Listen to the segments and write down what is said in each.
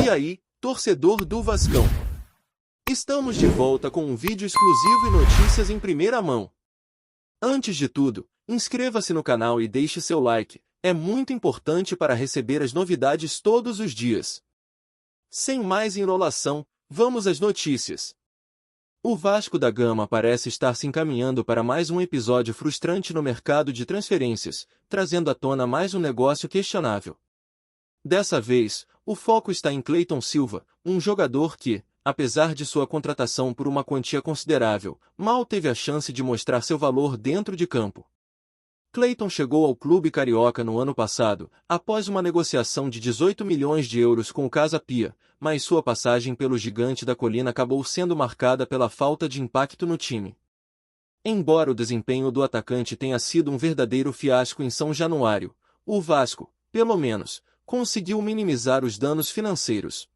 E aí, torcedor do Vascão? Estamos de volta com um vídeo exclusivo e notícias em primeira mão. Antes de tudo, inscreva-se no canal e deixe seu like, é muito importante para receber as novidades todos os dias. Sem mais enrolação, vamos às notícias. O Vasco da Gama parece estar se encaminhando para mais um episódio frustrante no mercado de transferências, trazendo à tona mais um negócio questionável. Dessa vez, o foco está em Clayton Silva, um jogador que, apesar de sua contratação por uma quantia considerável, mal teve a chance de mostrar seu valor dentro de campo. Clayton chegou ao clube carioca no ano passado, após uma negociação de 18 milhões de euros com o Casa Pia, mas sua passagem pelo Gigante da Colina acabou sendo marcada pela falta de impacto no time. Embora o desempenho do atacante tenha sido um verdadeiro fiasco em São Januário, o Vasco, pelo menos, conseguiu minimizar os danos financeiros.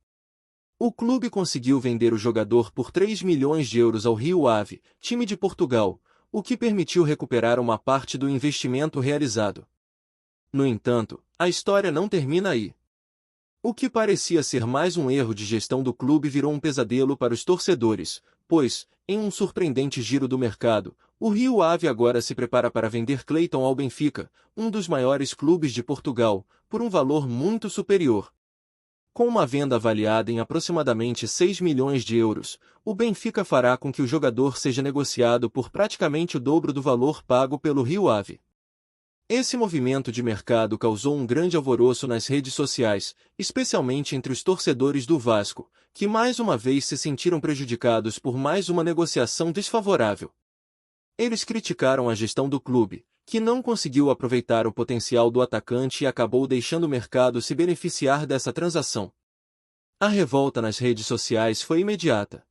O clube conseguiu vender o jogador por 3 milhões de euros ao Rio Ave, time de Portugal, o que permitiu recuperar uma parte do investimento realizado. No entanto, a história não termina aí. O que parecia ser mais um erro de gestão do clube virou um pesadelo para os torcedores, pois, em um surpreendente giro do mercado, o Rio Ave agora se prepara para vender Clayton ao Benfica, um dos maiores clubes de Portugal, por um valor muito superior. Com uma venda avaliada em aproximadamente 6 milhões de euros, o Benfica fará com que o jogador seja negociado por praticamente o dobro do valor pago pelo Rio Ave. Esse movimento de mercado causou um grande alvoroço nas redes sociais, especialmente entre os torcedores do Vasco, que mais uma vez se sentiram prejudicados por mais uma negociação desfavorável. Eles criticaram a gestão do clube, que não conseguiu aproveitar o potencial do atacante e acabou deixando o mercado se beneficiar dessa transação. A revolta nas redes sociais foi imediata.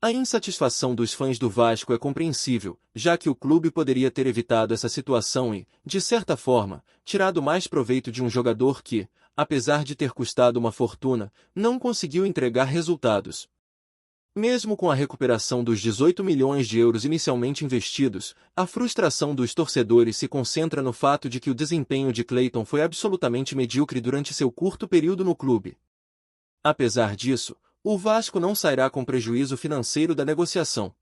A insatisfação dos fãs do Vasco é compreensível, já que o clube poderia ter evitado essa situação e, de certa forma, tirado mais proveito de um jogador que, apesar de ter custado uma fortuna, não conseguiu entregar resultados. Mesmo com a recuperação dos 18 milhões de euros inicialmente investidos, a frustração dos torcedores se concentra no fato de que o desempenho de Clayton foi absolutamente medíocre durante seu curto período no clube. Apesar disso, o Vasco não sairá com prejuízo financeiro da negociação.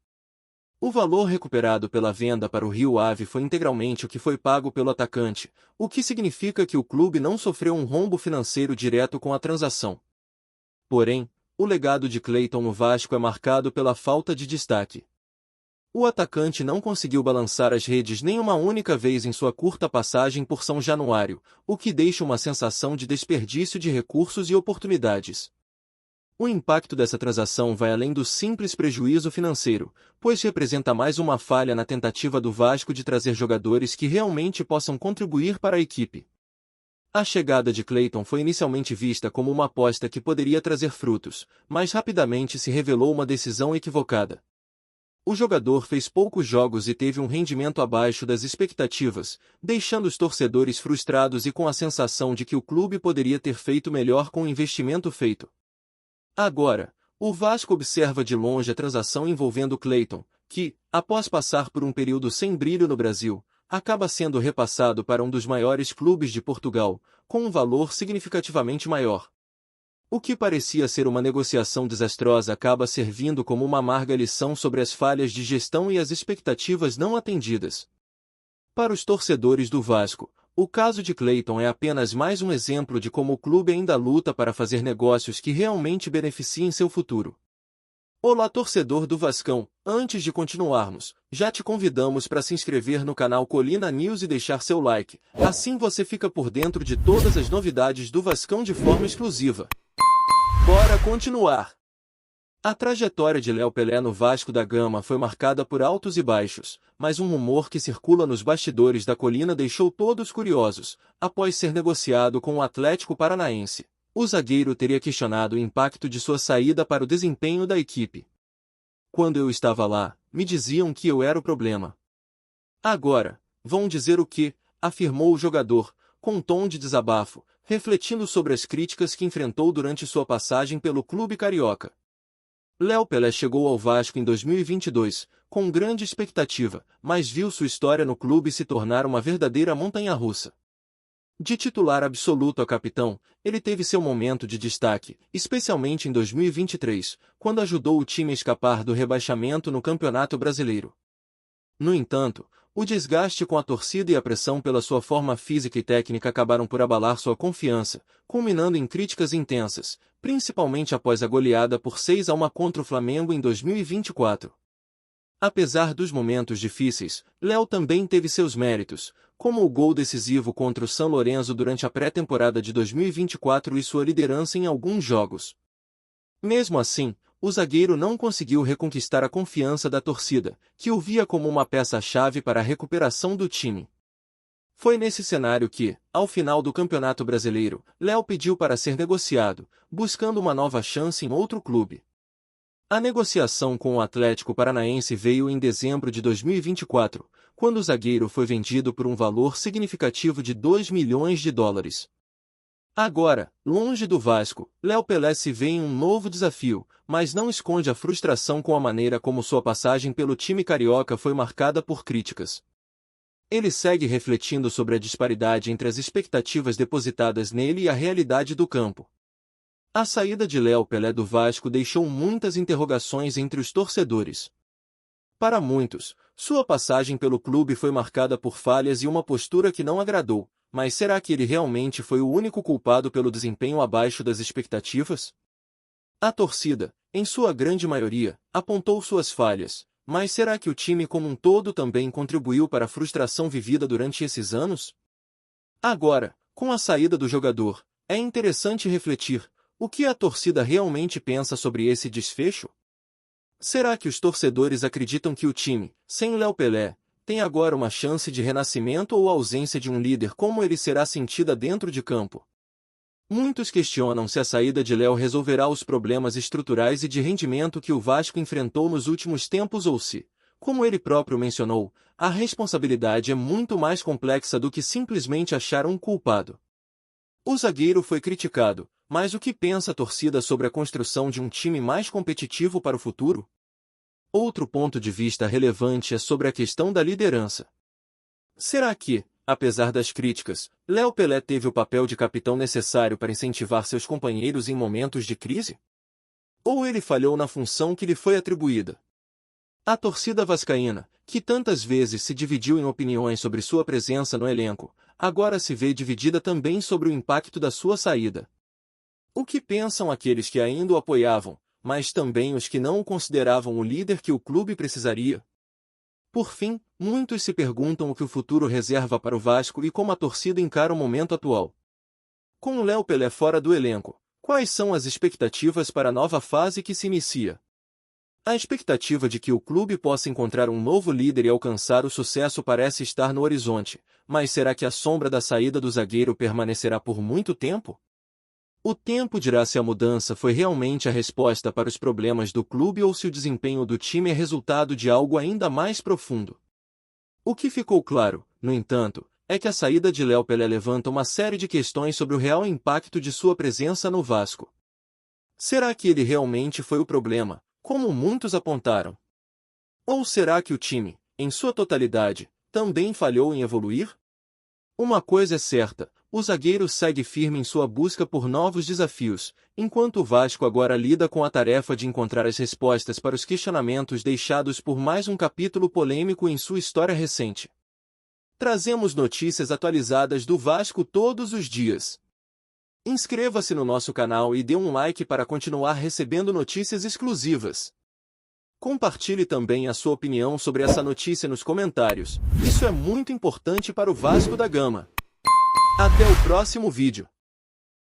O valor recuperado pela venda para o Rio Ave foi integralmente o que foi pago pelo atacante, o que significa que o clube não sofreu um rombo financeiro direto com a transação. Porém, o legado de Clayton no Vasco é marcado pela falta de destaque. O atacante não conseguiu balançar as redes nem uma única vez em sua curta passagem por São Januário, o que deixa uma sensação de desperdício de recursos e oportunidades. O impacto dessa transação vai além do simples prejuízo financeiro, pois representa mais uma falha na tentativa do Vasco de trazer jogadores que realmente possam contribuir para a equipe. A chegada de Clayton foi inicialmente vista como uma aposta que poderia trazer frutos, mas rapidamente se revelou uma decisão equivocada. O jogador fez poucos jogos e teve um rendimento abaixo das expectativas, deixando os torcedores frustrados e com a sensação de que o clube poderia ter feito melhor com o investimento feito. Agora, o Vasco observa de longe a transação envolvendo Clayton, que, após passar por um período sem brilho no Brasil, acaba sendo repassado para um dos maiores clubes de Portugal, com um valor significativamente maior. O que parecia ser uma negociação desastrosa acaba servindo como uma amarga lição sobre as falhas de gestão e as expectativas não atendidas. Para os torcedores do Vasco, o caso de Clayton é apenas mais um exemplo de como o clube ainda luta para fazer negócios que realmente beneficiem seu futuro. Olá, torcedor do Vascão, antes de continuarmos, já te convidamos para se inscrever no canal Colina News e deixar seu like, assim você fica por dentro de todas as novidades do Vascão de forma exclusiva. Bora continuar! A trajetória de Léo Pelé no Vasco da Gama foi marcada por altos e baixos, mas um rumor que circula nos bastidores da Colina deixou todos curiosos. Após ser negociado com o Atlético Paranaense, o zagueiro teria questionado o impacto de sua saída para o desempenho da equipe. Quando eu estava lá, me diziam que eu era o problema. Agora, vão dizer o quê? Afirmou o jogador, com um tom de desabafo, refletindo sobre as críticas que enfrentou durante sua passagem pelo clube carioca. Léo Pelé chegou ao Vasco em 2022, com grande expectativa, mas viu sua história no clube se tornar uma verdadeira montanha-russa. De titular absoluto a capitão, ele teve seu momento de destaque, especialmente em 2023, quando ajudou o time a escapar do rebaixamento no Campeonato Brasileiro. No entanto, o desgaste com a torcida e a pressão pela sua forma física e técnica acabaram por abalar sua confiança, culminando em críticas intensas, principalmente após a goleada por 6-1 contra o Flamengo em 2024. Apesar dos momentos difíceis, Léo também teve seus méritos, como o gol decisivo contra o São Lourenço durante a pré-temporada de 2024 e sua liderança em alguns jogos. Mesmo assim, o zagueiro não conseguiu reconquistar a confiança da torcida, que o via como uma peça-chave para a recuperação do time. Foi nesse cenário que, ao final do Campeonato Brasileiro, Léo pediu para ser negociado, buscando uma nova chance em outro clube. A negociação com o Atlético Paranaense veio em dezembro de 2024, quando o zagueiro foi vendido por um valor significativo de US$ 2 milhões. Agora, longe do Vasco, Léo Pelé se vê em um novo desafio, mas não esconde a frustração com a maneira como sua passagem pelo time carioca foi marcada por críticas. Ele segue refletindo sobre a disparidade entre as expectativas depositadas nele e a realidade do campo. A saída de Léo Pelé do Vasco deixou muitas interrogações entre os torcedores. Para muitos, sua passagem pelo clube foi marcada por falhas e uma postura que não agradou, mas será que ele realmente foi o único culpado pelo desempenho abaixo das expectativas? A torcida, em sua grande maioria, apontou suas falhas, mas será que o time como um todo também contribuiu para a frustração vivida durante esses anos? Agora, com a saída do jogador, é interessante refletir: o que a torcida realmente pensa sobre esse desfecho? Será que os torcedores acreditam que o time, sem Léo Pelé, tem agora uma chance de renascimento ou a ausência de um líder como ele será sentida dentro de campo? Muitos questionam se a saída de Léo resolverá os problemas estruturais e de rendimento que o Vasco enfrentou nos últimos tempos ou se, como ele próprio mencionou, a responsabilidade é muito mais complexa do que simplesmente achar um culpado. O zagueiro foi criticado, mas o que pensa a torcida sobre a construção de um time mais competitivo para o futuro? Outro ponto de vista relevante é sobre a questão da liderança. Será que, apesar das críticas, Léo Pelé teve o papel de capitão necessário para incentivar seus companheiros em momentos de crise? Ou ele falhou na função que lhe foi atribuída? A torcida vascaína, que tantas vezes se dividiu em opiniões sobre sua presença no elenco, agora se vê dividida também sobre o impacto da sua saída. O que pensam aqueles que ainda o apoiavam, mas também os que não o consideravam o líder que o clube precisaria? Por fim, muitos se perguntam o que o futuro reserva para o Vasco e como a torcida encara o momento atual. Com o Léo Pelé fora do elenco, quais são as expectativas para a nova fase que se inicia? A expectativa de que o clube possa encontrar um novo líder e alcançar o sucesso parece estar no horizonte, mas será que a sombra da saída do zagueiro permanecerá por muito tempo? O tempo dirá se a mudança foi realmente a resposta para os problemas do clube ou se o desempenho do time é resultado de algo ainda mais profundo. O que ficou claro, no entanto, é que a saída de Léo Pelé levanta uma série de questões sobre o real impacto de sua presença no Vasco. Será que ele realmente foi o problema, como muitos apontaram? Ou será que o time, em sua totalidade, também falhou em evoluir? Uma coisa é certa: o zagueiro segue firme em sua busca por novos desafios, enquanto o Vasco agora lida com a tarefa de encontrar as respostas para os questionamentos deixados por mais um capítulo polêmico em sua história recente. Trazemos notícias atualizadas do Vasco todos os dias. Inscreva-se no nosso canal e dê um like para continuar recebendo notícias exclusivas. Compartilhe também a sua opinião sobre essa notícia nos comentários. Isso é muito importante para o Vasco da Gama. Até o próximo vídeo.